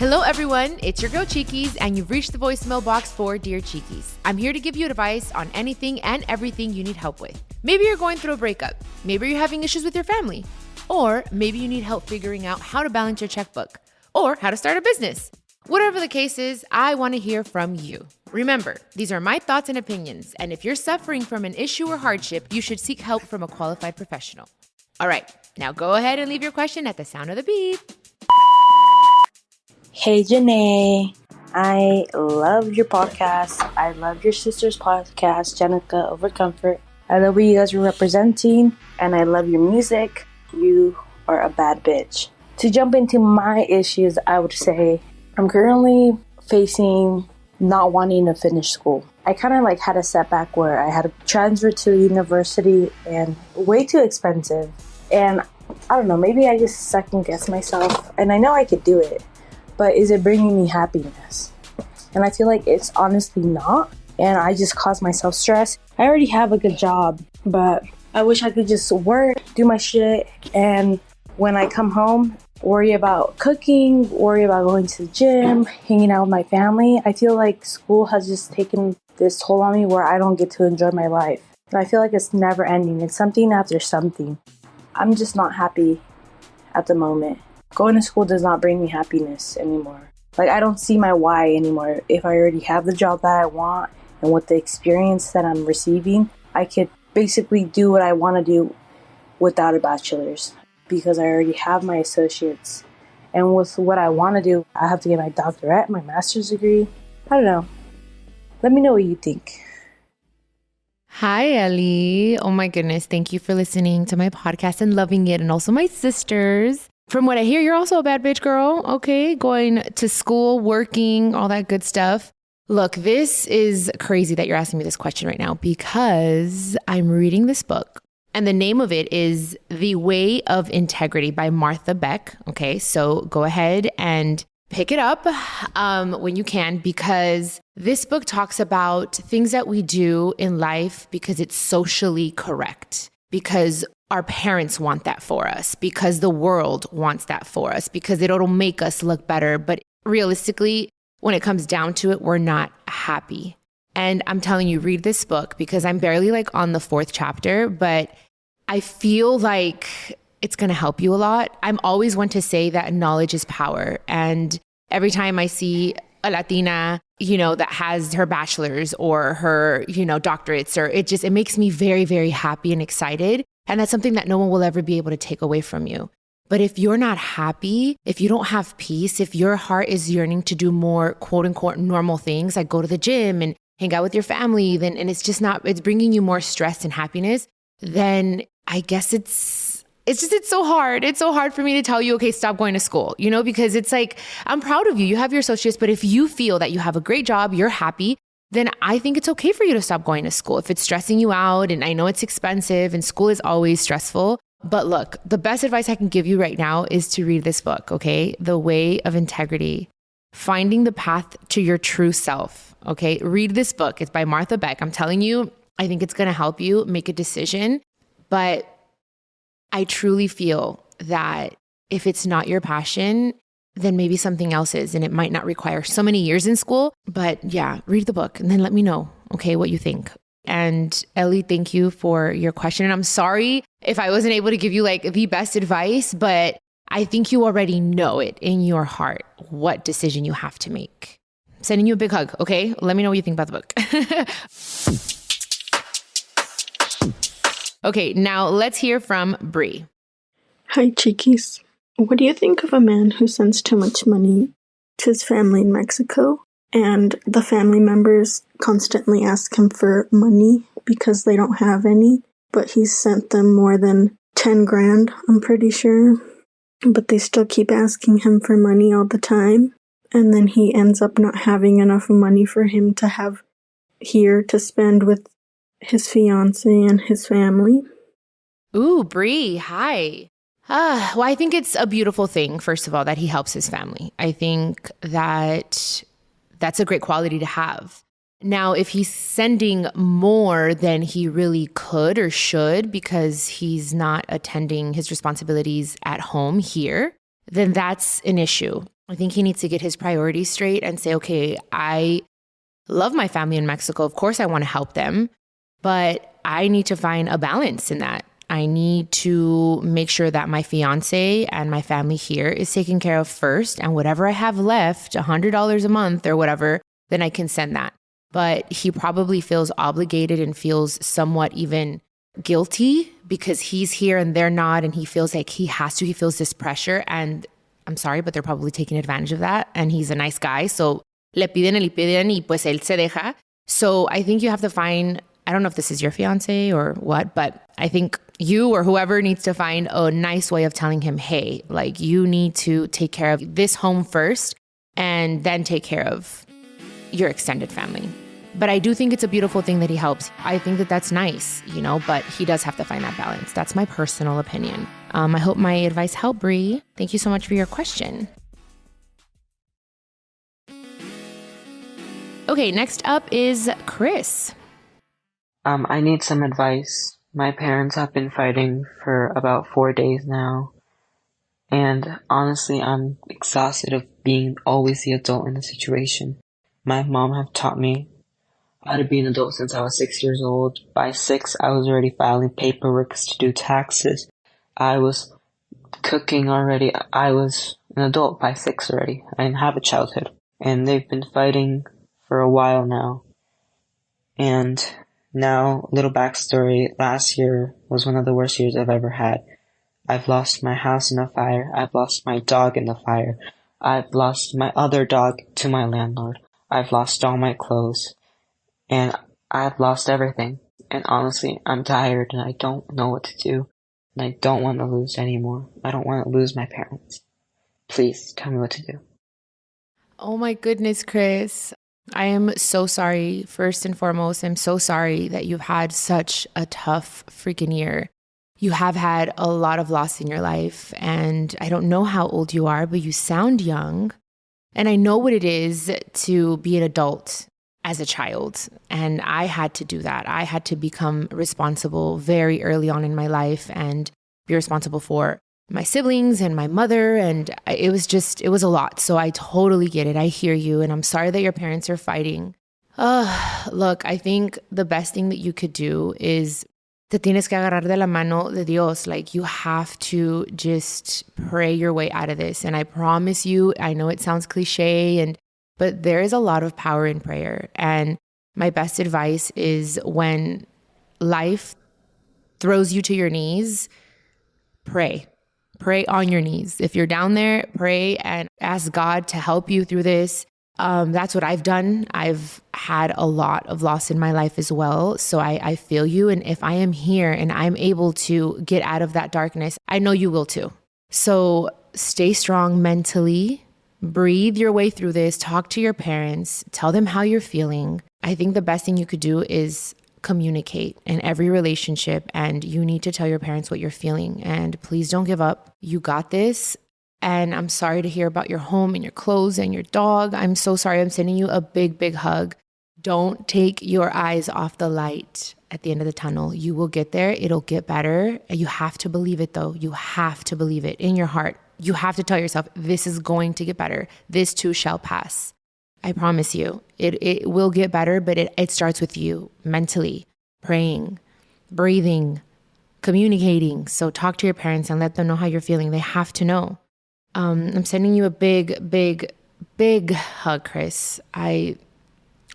Hello, everyone. It's your girl, Chiquis, and you've reached the voicemail box for Dear Chiquis. I'm here to give you advice on anything and everything you need help with. Maybe you're going through a breakup. Maybe you're having issues with your family. Or maybe you need help figuring out how to balance your checkbook or how to start a business. Whatever the case is, I want to hear from you. Remember, these are my thoughts and opinions, and if you're suffering from an issue or hardship, you should seek help from a qualified professional. All right, now go ahead and leave your question at the sound of the beep. Hey, Janae. I love your podcast. I love your sister's podcast, Jenica Over Comfort. I love what you guys are representing, and I love your music. You are a bad bitch. To jump into my issues, I would say I'm currently facing not wanting to finish school. I kind of had a setback where I had to transfer to university and way too expensive. And I don't know, maybe I just second guess myself, and I know I could do it. But is it bringing me happiness? And I feel like it's honestly not. And I just cause myself stress. I already have a good job, but I wish I could just work, do my shit, and when I come home, worry about cooking, worry about going to the gym, hanging out with my family. I feel like school has just taken this toll on me where I don't get to enjoy my life. And I feel like it's never ending. It's something after something. I'm just not happy at the moment. Going to school does not bring me happiness anymore. I don't see my why anymore. If I already have the job that I want and with the experience that I'm receiving, I could basically do what I want to do without a bachelor's because I already have my associates. And with what I want to do, I have to get my doctorate, my master's degree. I don't know. Let me know what you think. Hi, Ellie. Oh my goodness. Thank you for listening to my podcast and loving it. And also my sisters. From what I hear, you're also a bad bitch girl. Okay. Going to school, working, all that good stuff. Look, this is crazy that you're asking me this question right now because I'm reading this book and the name of it is The Way of Integrity by Martha Beck. Okay. So go ahead and pick it up when you can, because this book talks about things that we do in life because it's socially correct, because our parents want that for us, because the world wants that for us, because it'll make us look better. But realistically, when it comes down to it, we're not happy. And I'm telling you, read this book because I'm barely on the 4th chapter, but I feel like it's going to help you a lot. I'm always one to say that knowledge is power. And every time I see a Latina, that has her bachelor's or her, doctorates, or it makes me very, very happy and excited. And that's something that no one will ever be able to take away from you. But if you're not happy, if you don't have peace, if your heart is yearning to do more quote unquote normal things, like go to the gym and hang out with your family, and it's bringing you more stress and happiness, then I guess it's so hard. It's so hard for me to tell you, okay, stop going to school, because it's I'm proud of you. You have your associates, but if you feel that you have a great job, you're happy, then I think it's okay for you to stop going to school. If it's stressing you out, and I know it's expensive and school is always stressful, but look, the best advice I can give you right now is to read this book, okay? The Way of Integrity, Finding the Path to Your True Self, okay? Read this book. It's by Martha Beck. I'm telling you, I think it's going to help you make a decision, but I truly feel that if it's not your passion, then maybe something else is, and it might not require so many years in school. But yeah, read the book and then let me know, okay, what you think. And Ellie, thank you for your question. And I'm sorry if I wasn't able to give you the best advice, but I think you already know it in your heart what decision you have to make. I'm sending you a big hug, okay? Let me know what you think about the book. Okay, now let's hear from Bree. Hi, Chiquis. What do you think of a man who sends too much money to his family in Mexico and the family members constantly ask him for money because they don't have any, but he's sent them more than 10 grand, I'm pretty sure, but they still keep asking him for money all the time, and then he ends up not having enough money for him to have here to spend with his fiancé and his family. Ooh, Bree, hi. Well, I think it's a beautiful thing, first of all, that he helps his family. I think that that's a great quality to have. Now, if he's sending more than he really could or should because he's not attending his responsibilities at home here, then that's an issue. I think he needs to get his priorities straight and say, okay, I love my family in Mexico. Of course, I want to help them, but I need to find a balance in that. I need to make sure that my fiance and my family here is taken care of first. And whatever I have left, $100 a month or whatever, then I can send that. But he probably feels obligated and feels somewhat even guilty because he's here and they're not. And he feels like he has to, he feels this pressure. And I'm sorry, but they're probably taking advantage of that. And he's a nice guy. So le piden y pues él se deja. So I think you have to find, I don't know if this is your fiance or what, but I think you or whoever needs to find a nice way of telling him, hey, like you need to take care of this home first and then take care of your extended family. But I do think it's a beautiful thing that he helps. I think that that's nice, you know, but he does have to find that balance. That's my personal opinion. I hope my advice helped, Bree. Thank you so much for your question. Okay, next up is Chris. I need some advice. My parents have been fighting for about 4 days now. And honestly, I'm exhausted of being always the adult in the situation. My mom have taught me how to be an adult since I was 6 years old. By 6, I was already filing paperwork to do taxes. I was cooking already. I was an adult by 6 already. I didn't have a childhood. And they've been fighting for a while now. And now, little backstory, last year was one of the worst years I've ever had. I've lost my house in a fire. I've lost my dog in the fire. I've lost my other dog to my landlord. I've lost all my clothes. And I've lost everything. And honestly, I'm tired and I don't know what to do. And I don't want to lose anymore. I don't want to lose my parents. Please tell me what to do. Oh my goodness, Chris. I am so sorry. First and foremost, I'm so sorry that you've had such a tough freaking year. You have had a lot of loss in your life. And I don't know how old you are, but you sound young. And I know what it is to be an adult as a child. And I had to do that. I had to become responsible very early on in my life and be responsible for my siblings and my mother. And it was a lot. So I totally get it. I hear you. And I'm sorry that your parents are fighting. Look, I think the best thing that you could do is te tienes que agarrar de la mano de Dios. Like you have to just pray your way out of this. And I promise you, I know it sounds cliche, but there is a lot of power in prayer. And my best advice is when life throws you to your knees, pray. Pray on your knees. If you're down there, pray and ask God to help you through this. That's what I've done. I've had a lot of loss in my life as well. So I feel you. And if I am here and I'm able to get out of that darkness, I know you will too. So stay strong mentally. Breathe your way through this. Talk to your parents. Tell them how you're feeling. I think the best thing you could do is communicate in every relationship, and you need to tell your parents what you're feeling. And please don't give up. You got this. And I'm sorry to hear about your home and your clothes and your dog. I'm so sorry. I'm sending you a big, big hug. Don't take your eyes off the light at the end of the tunnel. You will get there. It'll get better. You have to believe it though. You have to believe it in your heart. You have to tell yourself, this is going to get better. This too shall pass. I promise you, it will get better, but it starts with you mentally, praying, breathing, communicating. So talk to your parents and let them know how you're feeling. They have to know. I'm sending you a big, big, big hug, Chris. I'm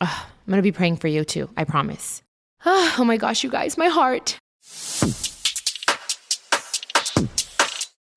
going to be praying for you too. I promise. Oh my gosh, you guys, my heart.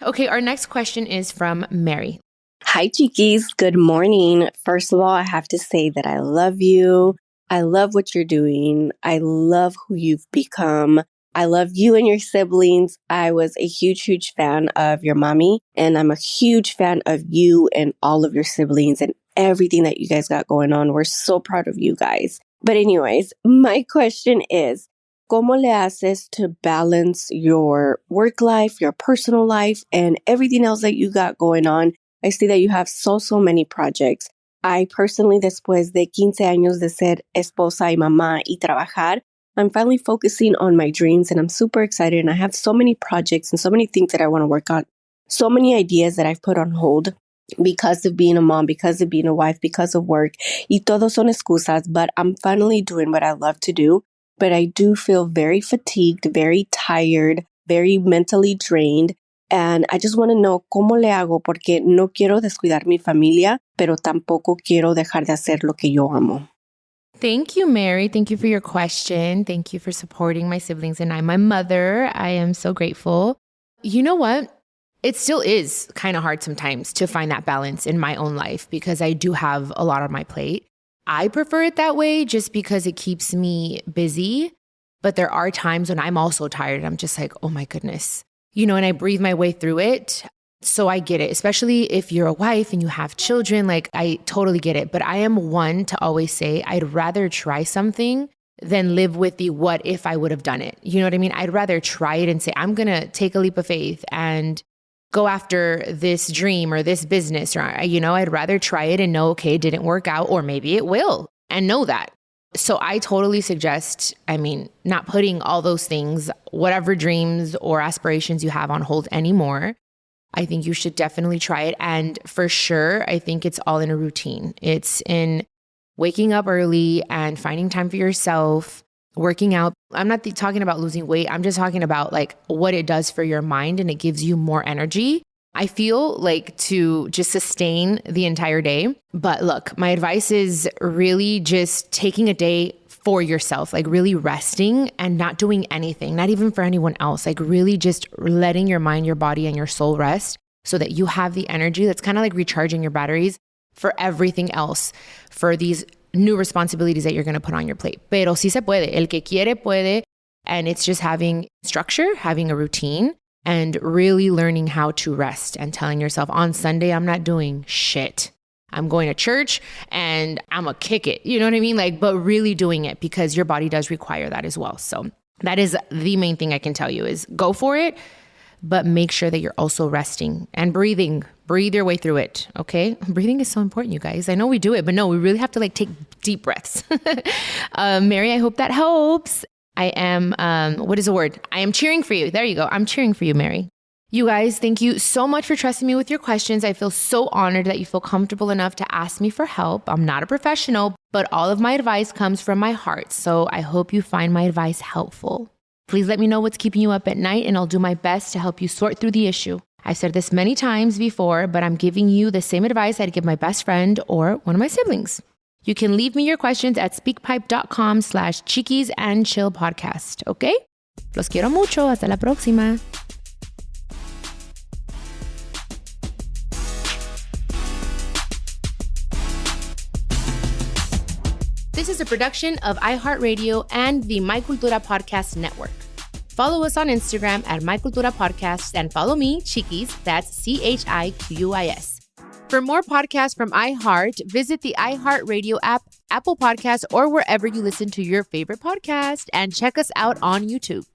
Okay, our next question is from Mary. Hi, Chiquis. Good morning. First of all, I have to say that I love you. I love what you're doing. I love who you've become. I love you and your siblings. I was a huge, huge fan of your mommy, and I'm a huge fan of you and all of your siblings and everything that you guys got going on. We're so proud of you guys. But anyways, my question is, ¿cómo le haces to balance your work life, your personal life, and everything else that you got going on? I see that you have so many projects. I personally, después de 15 años de ser esposa y mamá y trabajar, I'm finally focusing on my dreams and I'm super excited. And I have so many projects and so many things that I want to work on. So many ideas that I've put on hold. because of being a mom, because of being a wife, because of work. Y todos son excusas, but I'm finally doing what I love to do. But I do feel very fatigued, very tired, very mentally drained. And I just want to know cómo le hago porque no quiero descuidar mi familia, pero tampoco quiero dejar de hacer lo que yo amo. Thank you, Mary. Thank you for your question. Thank you for supporting my siblings and my mother. I am so grateful. You know what? It still is kind of hard sometimes to find that balance in my own life because I do have a lot on my plate. I prefer it that way just because it keeps me busy. But there are times when I'm also tired. I'm just like, oh my goodness, and I breathe my way through it. So I get it, especially if you're a wife and you have children, like I totally get it. But I am one to always say, I'd rather try something than live with the what if I would have done it. You know what I mean? I'd rather try it and say, I'm going to take a leap of faith and go after this dream or this business, or, I'd rather try it and know, okay, it didn't work out, or maybe it will, and know that. So I totally suggest, not putting all those things, whatever dreams or aspirations you have on hold anymore. I think you should definitely try it. And for sure, I think it's all in a routine. It's in waking up early and finding time for yourself, working out. I'm not talking about losing weight. I'm just talking about like what it does for your mind, and it gives you more energy. I feel like to just sustain the entire day. But look, my advice is really just taking a day for yourself, like really resting and not doing anything, not even for anyone else, like really just letting your mind, your body, and your soul rest so that you have the energy that's kind of like recharging your batteries for everything else, for these new responsibilities that you're going to put on your plate. Pero sí se puede. El que quiere puede. And it's just having structure, having a routine, and really learning how to rest and telling yourself on Sunday, I'm not doing shit. I'm going to church and I'm going to kick it. You know what I mean? But really doing it because your body does require that as well. So that is the main thing I can tell you is go for it, but make sure that you're also resting and breathing. Breathe your way through it. Okay. Breathing is so important, you guys. I know we do it, but no, we really have to take deep breaths. Mary, I hope that helps. I am, what is the word? I am cheering for you. There you go. I'm cheering for you, Mary. You guys, thank you so much for trusting me with your questions. I feel so honored that you feel comfortable enough to ask me for help. I'm not a professional, but all of my advice comes from my heart. So I hope you find my advice helpful. Please let me know what's keeping you up at night, and I'll do my best to help you sort through the issue. I've said this many times before, but I'm giving you the same advice I'd give my best friend or one of my siblings. You can leave me your questions at speakpipe.com/Chiquis and Chill podcast. Okay? Los quiero mucho. Hasta la próxima. This is a production of iHeartRadio and the My Cultura Podcast Network. Follow us on Instagram at My Cultura Podcast and follow me, Chiquis, that's CHIQUIS. For more podcasts from iHeart, visit the iHeartRadio app, Apple Podcasts, or wherever you listen to your favorite podcast, and check us out on YouTube.